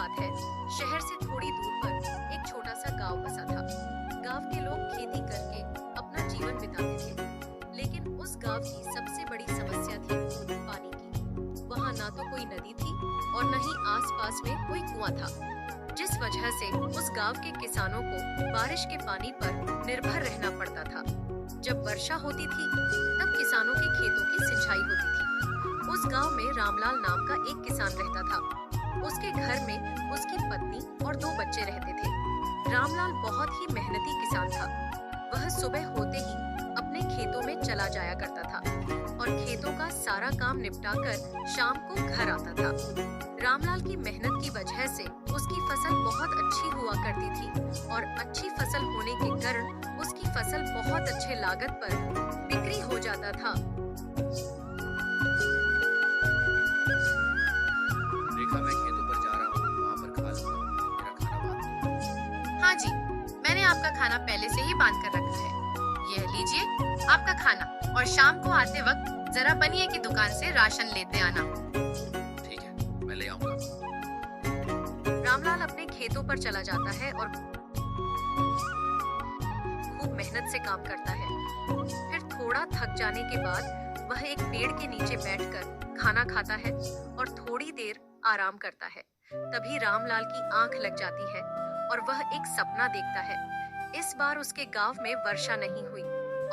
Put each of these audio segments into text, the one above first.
बात है, शहर से थोड़ी दूर पर एक छोटा सा गांव बसा था। गांव के लोग खेती करके अपना जीवन बिताते थे, लेकिन उस गांव की सबसे बड़ी समस्या थी पानी की। वहाँ ना तो कोई नदी थी और न ही आसपास में कोई कुआं था, जिस वजह से उस गांव के किसानों को बारिश के पानी पर निर्भर रहना पड़ता था। जब वर्षा होती थी, तब किसानों के खेतों की सिंचाई होती थी। उस गांव में रामलाल नाम का एक किसान रहता था। उसके घर में उसकी पत्नी और 2 बच्चे रहते थे। रामलाल बहुत ही मेहनती किसान था। वह सुबह होते ही अपने खेतों में चला जाया करता था और खेतों का सारा काम निपटाकर शाम को घर आता था। रामलाल की मेहनत की वजह से उसकी फसल बहुत अच्छी हुआ करती थी और अच्छी फसल होने के कारण उसकी फसल बहुत अच्छे लागत पर बिक्री हो जाता था। रेखा, मैं खेतों पर जा रहा हूँ, वहाँ पर खा लूंगा। मेरा खाना बांध। हाँ जी, मैंने आपका खाना पहले से ही बांध कर रखा है। यह लीजिए आपका खाना, और शाम को आते वक्त जरा बनिए की दुकान से राशन लेते आना। ठीक है, मैं ले आऊंगा। रामलाल अपने खेतों पर चला जाता है और खूब मेहनत से काम करता है। फिर थोड़ा थक जाने के बाद वह एक पेड़ के नीचे बैठकर खाना खाता है और थोड़ी देर आराम करता है। तभी रामलाल की आंख लग जाती है और वह एक सपना देखता है। इस बार उसके गांव में वर्षा नहीं हुई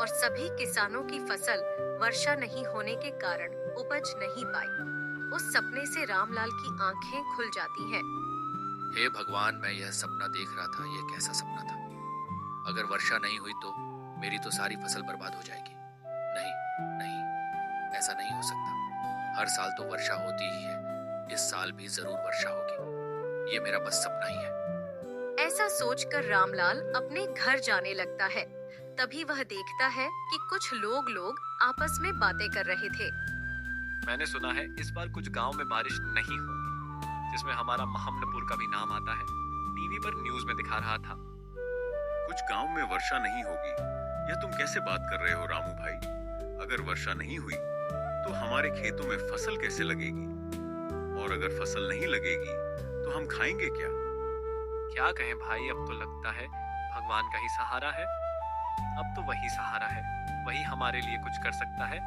और सभी किसानों की फसल वर्षा नहीं होने के कारण उपज नहीं पाई। उस सपने से रामलाल की आंखें खुल जाती हैं। हे भगवान, मैं यह सपना देख रहा था, यह कैसा सपना था? अगर वर्षा नहीं हुई तो मेरी तो सारी फसल बर्बाद हो जाएगी। नहीं नहीं, ऐसा नहीं हो सकता। हर साल तो वर्षा होती ही है, इस साल भी जरूर वर्षा होगी। ये मेरा बस सपना ही है। ऐसा सोचकर रामलाल अपने घर जाने लगता है। तभी वह देखता है कि कुछ लोग आपस में बातें कर रहे थे। मैंने सुना है इस बार कुछ गांव में बारिश नहीं होगी, जिसमें हमारा महमदपुर का भी नाम आता है। टीवी पर न्यूज में दिखा रहा था। कुछ गांव में वर्षा नहीं होगी, यह तुम कैसे बात कर रहे हो रामू भाई? अगर वर्षा नहीं हुई तो हमारे खेतों में फसल कैसे लगेगी? और अगर फसल नहीं लगेगी तो हम खाएंगे क्या? क्या कहें भाई, अब तो लगता है भगवान का ही सहारा है। अब तो वही सहारा है, वही हमारे लिए कुछ कर सकता है।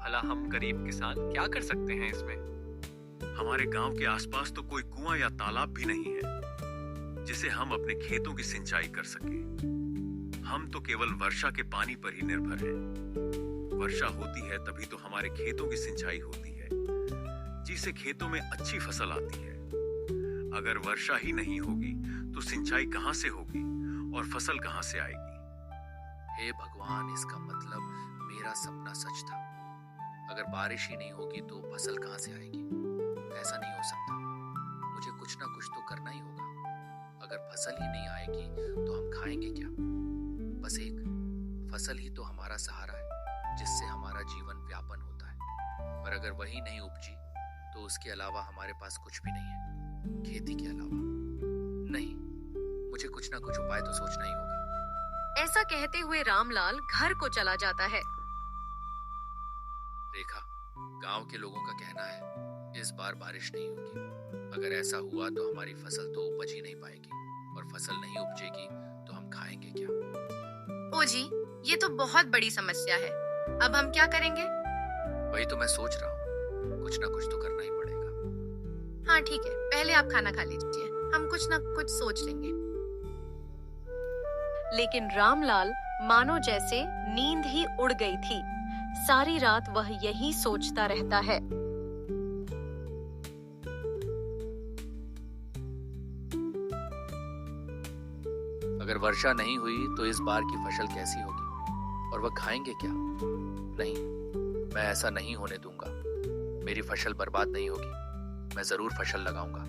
भला हम गरीब किसान क्या कर सकते हैं इसमें? हमारे गांव के आसपास तो कोई कुआं या तालाब भी नहीं है जिसे हम अपने खेतों की सिंचाई कर सके। हम तो केवल वर्षा के पानी पर ही निर्भर हैं। वर्षा होती है तभी तो हमारे खेतों की सिंचाई होती है, जिससे खेतों में अच्छी फसल आती है। अगर वर्षा ही नहीं होगी तो सिंचाई कहां से होगी और फसल कहां से आएगी? हे भगवान, इसका मतलब मेरा सपना सच था। अगर बारिश ही नहीं होगी तो फसल कहाँ से आएगी? ऐसा नहीं हो सकता। मुझे कुछ ना कुछ तो करना ही होगा। अगर फसल ही नहीं आएगी तो हम खाएंगे क्या? बस एक फसल ही तो हमारा सहारा है, जिससे हमारा जीवन व्यापन होता है। पर अगर वही नहीं उपजी तो उसके अलावा हमारे पास कुछ भी नहीं है, खेती के अलावा। नहीं, मुझे कुछ ना कुछ उपाय तो सोचना ही होगा। ऐसा कहते हुए रामलाल घर को चला जाता है। रेखा, गांव के लोगों का कहना है इस बार बारिश नहीं होगी। अगर ऐसा हुआ तो हमारी फसल तो उपज ही नहीं पाएगी, और फसल नहीं उपजेगी तो हम खाएंगे क्या? ओ जी, ये तो बहुत बड़ी समस्या है। अब हम क्या करेंगे? वही तो मैं सोच रहा हूँ, कुछ ना कुछ तो करना ही पड़ेगा। हाँ ठीक है, पहले आप खाना खा लीजिए, हम कुछ ना कुछ सोच लेंगे। लेकिन रामलाल मानो जैसे नींद ही उड़ गई थी। सारी रात वह यही सोचता रहता है। अगर वर्षा नहीं हुई तो इस बार की फसल कैसी होगी, और वह खाएंगे क्या? नहीं, मैं ऐसा नहीं होने दूंगा। मेरी फसल बर्बाद नहीं होगी। मैं जरूर फसल लगाऊंगा,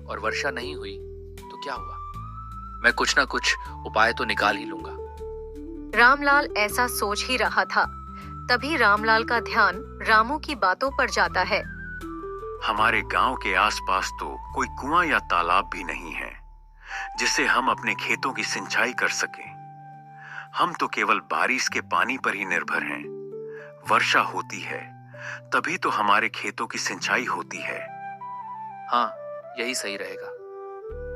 और वर्षा नहीं हुई तो क्या हुआ? मैं कुछ ना कुछ उपाय तो निकाल ही लूंगा। रामलाल ऐसा सोच ही रहा था। तभी रामलाल का ध्यान रामू की बातों पर जाता है। हमारे गांव के आसपास तो कोई कुआं या तालाब भी नहीं है जिससे हम अपने खेतों की सिंचाई कर सकें। हम तो केवल बारिश के पानी पर ही निर्भर हैं। वर्षा होती है तभी तो हमारे खेतों की सिंचाई होती है। हाँ, यही सही रहेगा।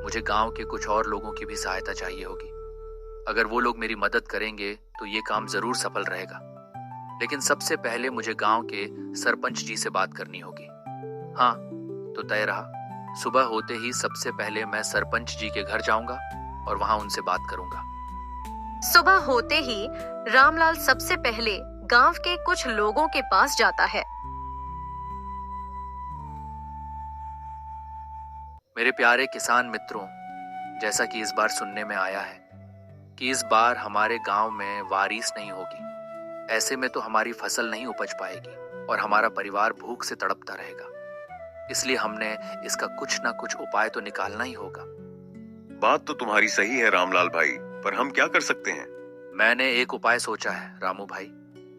मुझे गांव के कुछ और लोगों की भी सहायता चाहिए होगी। अगर वो लोग मेरी मदद करेंगे तो ये काम जरूर सफल रहेगा। लेकिन सबसे पहले मुझे गांव के सरपंच जी से बात करनी होगी। हाँ, तो तय रहा। सुबह होते ही सबसे पहले मैं सरपंच जी के घर जाऊंगा और वहां उनसे बात करूंगा। सुबह होते ही रामलाल सबसे पहले गांव के कुछ लोगों के पास जाता है। मेरे प्यारे किसान मित्रों, जैसा कि इस बार सुनने में आया है कि इस बार हमारे गांव में बारिश नहीं होगी। ऐसे में तो हमारी फसल नहीं उपज पाएगी और हमारा परिवार भूख से तड़पता रहेगा। इसलिए हमने इसका कुछ ना कुछ उपाय तो निकालना ही होगा। बात तो तुम्हारी सही है रामलाल भाई, पर हम क्या कर सकते हैं? मैंने एक उपाय सोचा है रामू भाई।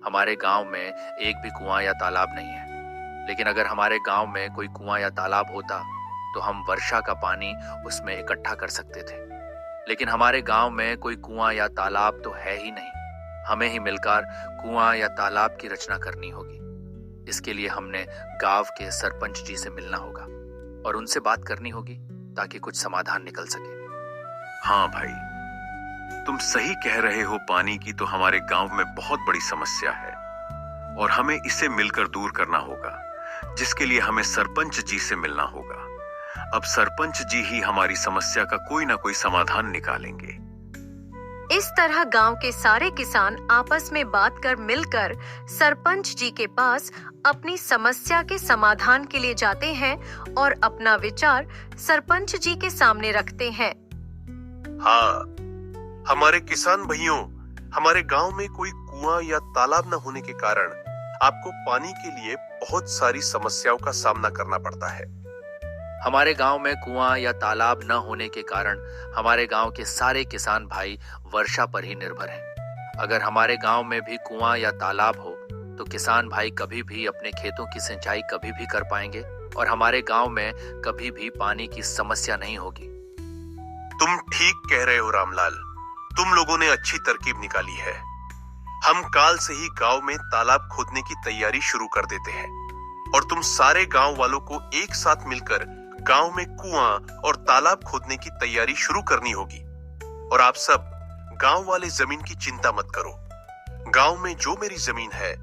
हमारे गांव में एक भी कुआं या तालाब नहीं है, लेकिन अगर हमारे गांव में कोई कुआं या तालाब होता तो हम वर्षा का पानी उसमें इकट्ठा कर सकते थे। लेकिन हमारे गांव में कोई कुआं या तालाब तो है ही नहीं। हमें ही मिलकर कुआं या तालाब की रचना करनी होगी। इसके लिए हमने गांव के सरपंच जी से मिलना होगा और उनसे बात करनी होगी ताकि कुछ समाधान निकल सके। हाँ भाई, तुम सही कह रहे हो। पानी की तो हमारे गांव में बहुत बड़ी समस्या है और हमें इसे मिलकर दूर करना होगा, जिसके लिए हमें सरपंच जी से मिलना होगा। अब सरपंच जी ही हमारी समस्या का कोई ना कोई समाधान निकालेंगे। इस तरह गांव के सारे किसान आपस में बात कर मिलकर सरपंच जी के पास अपनी समस्या के समाधान के लिए जाते हैं और अपना विचार सरपंच जी के सामने रखते हैं। हाँ, हमारे किसान भाइयों, हमारे गांव में कोई कुआं या तालाब न होने के कारण आपको पानी के लिए बहुत सारी समस्याओं का सामना करना पड़ता है। हमारे गांव में कुआं या तालाब न होने के कारण हमारे गांव के सारे किसान भाई वर्षा पर ही निर्भर हैं। अगर हमारे गांव में भी कुआं या तालाब हो तो किसान भाई कभी भी अपने खेतों की सिंचाई कभी भी कर पाएंगे और हमारे गांव में कभी भी पानी की समस्या नहीं होगी। तुम ठीक कह रहे हो रामलाल, तुम लोगों ने अच्छी तरकीब निकाली है। हम काल से ही गांव में तालाब खोदने की तैयारी शुरू कर देते हैं और तुम सारे गांव वालों को एक साथ मिलकर गांव में कुआं और तालाब खोदने की तैयारी शुरू करनी होगी। और आप सब गांव वाले जमीन की चिंता मत करो। गांव में जो मेरी जमीन है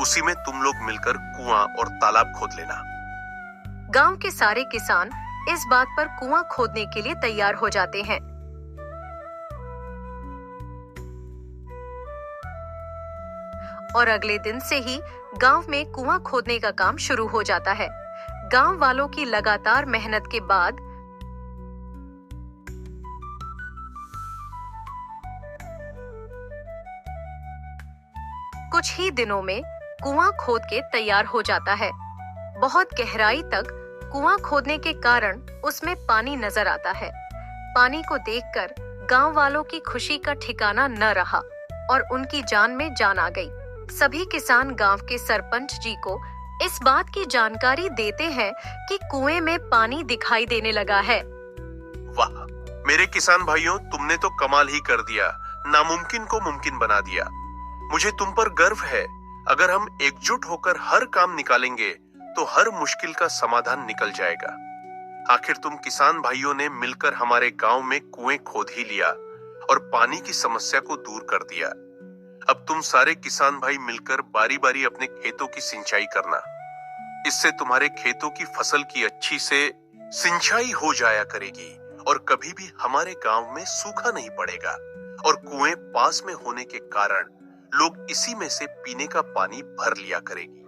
उसी में तुम लोग मिलकर कुआं और तालाब खोद लेना। गांव के सारे किसान इस बात पर कुआं खोदने के लिए तैयार हो जाते हैं। और अगले दिन से ही गांव में कुआं खोदने का काम शुरू हो जाता है। गांव वालों की लगातार मेहनत के बाद कुछ ही दिनों में कुआं खोद के तैयार हो जाता है। बहुत गहराई तक कुआं खोदने के कारण उसमें पानी नजर आता है। पानी को देखकर गांव वालों की खुशी का ठिकाना न रहा और उनकी जान में जान आ गई। सभी किसान गांव के सरपंच जी को इस बात की जानकारी देते हैं कि कुएं में पानी दिखाई देने लगा है। वाह, मेरे किसान भाइयों, तुमने तो कमाल ही कर दिया। नामुमकिन को मुमकिन बना दिया। मुझे तुम पर गर्व है। अगर हम एकजुट होकर हर काम निकालेंगे तो हर मुश्किल का समाधान निकल जाएगा। आखिर तुम किसान भाइयों ने मिलकर हमारे गांव में कुएं खोद ही लिया और पानी की समस्या को दूर कर दिया। अब तुम सारे किसान भाई मिलकर बारी बारी अपने खेतों की सिंचाई करना। इससे तुम्हारे खेतों की फसल की अच्छी से सिंचाई हो जाया करेगी और कभी भी हमारे गांव में सूखा नहीं पड़ेगा। और कुएं पास में होने के कारण लोग इसी में से पीने का पानी भर लिया करेगी।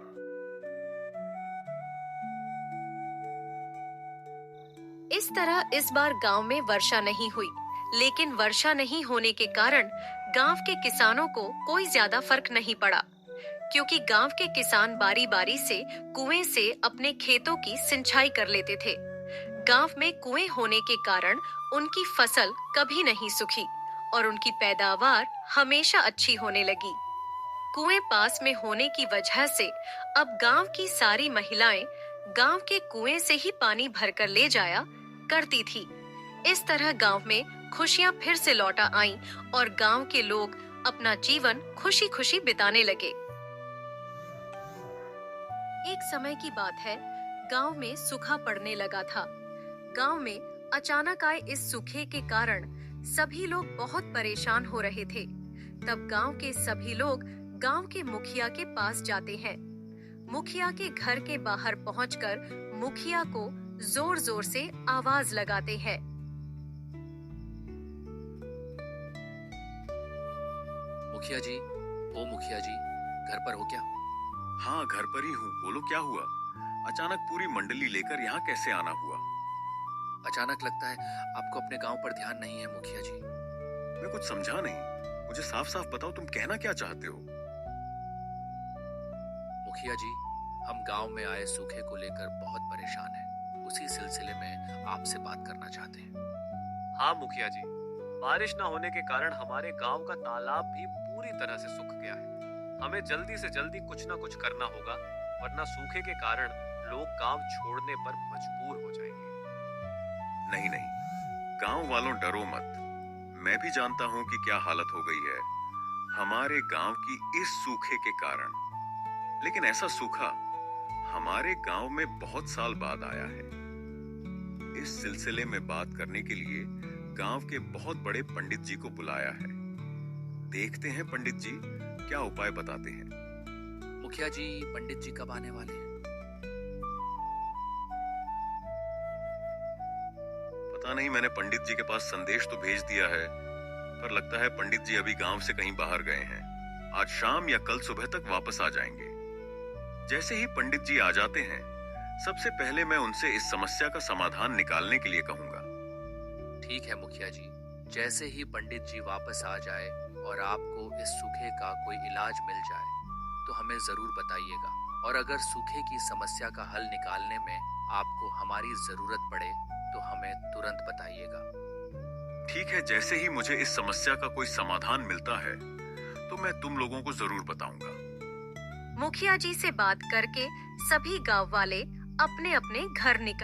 इस तरह इस बार गांव में वर्षा नहीं हुई, लेकिन वर्षा नहीं होने के कारण गांव के किसानों को कोई ज्यादा फर्क नहीं पड़ा, क्योंकि गांव के किसान बारी बारी से कुएं से अपने खेतों की सिंचाई कर लेते थे। गांव में कुएं होने के कारण उनकी फसल कभी नहीं सूखी और उनकी पैदावार हमेशा अच्छी होने लगी। कुएं पास में होने की वजह से अब गांव की सारी महिलाएं गांव के कुएं से ही पानी भरकर ले जाया करती थी। इस तरह गांव में खुशियां फिर से लौटा आईं और गांव के लोग अपना जीवन खुशी खुशी बिताने लगे। एक समय की बात है, गांव में सूखा पड़ने लगा था। गांव में अचानक आए इस सूखे के कारण सभी लोग बहुत परेशान हो रहे थे। तब गांव के सभी लोग गांव के मुखिया के पास जाते हैं। मुखिया के घर के बाहर पहुंचकर मुखिया को जोर जोर से आवाज लगाते हैं। मुखिया जी, ओ मुखिया जी, घर पर हो क्या? हाँ, घर पर ही हूँ। बोलो क्या हुआ? अचानक पूरी मंडली लेकर यहाँ कैसे आना हुआ? अचानक लगता है आपको अपने गांव पर ध्यान नहीं है मुखिया जी। मैं कुछ समझा नहीं। मुझे साफ साफ बताओ, तुम कहना क्या चाहते हो? मुखिया जी, हम गांव में आए सूखे को लेकर बहुत परेशान हैं। उसी सिलसिले में आपसे बात करना चाहते हैं। हाँ मुखिया जी, बारिश न होने के कारण हमारे गांव का तालाब भी पूरी तरह से सूख गया है। हमें जल्दी से जल्दी कुछ ना कुछ करना होगा, वरना सूखे के कारण लोग गांव छोड़ने पर मजबूर हो जाएंगे। नहीं नहीं, गांव वालों डरो मत। मैं भी जानता हूँ कि क्या हालत हो गई है हमारे गांव की इस सूखे के कारण। लेकिन ऐसा सूखा हमारे गांव में बहुत साल बाद आया है। इस सिलसिले में बात करने के लिए गांव के बहुत बड़े पंडित जी को बुलाया है। देखते हैं पंडित जी क्या उपाय बताते हैं। मुखिया जी, पंडित जी कब आने वाले हैं? पता नहीं, मैंने पंडित जी के पास संदेश तो भेज दिया है, पर लगता है पंडित जी अभी गांव से कहीं बाहर गए हैं। आज शाम या कल सुबह तक वापस आ जाएंगे। जैसे ही पंडित जी आ जाते हैं, सबसे पहले मैं उनसे इस समस्या का समाधान निकालने के लिए कहूंगा। ठीक है मुखिया जी, जैसे ही पंडित जी वापस आ जाए और आपको इस सूखे का कोई इलाज मिल जाए तो हमें जरूर बताइएगा। और अगर सूखे की समस्या का हल निकालने में आपको हमारी जरूरत पड़े तो हमें तुरंत बताइएगा। ठीक है, जैसे ही मुझे इस समस्या का कोई समाधान मिलता है तो मैं तुम लोगों को जरूर बताऊंगा। मुखिया जी से बात करके सभी गांव वाले अपने अपने घर निकल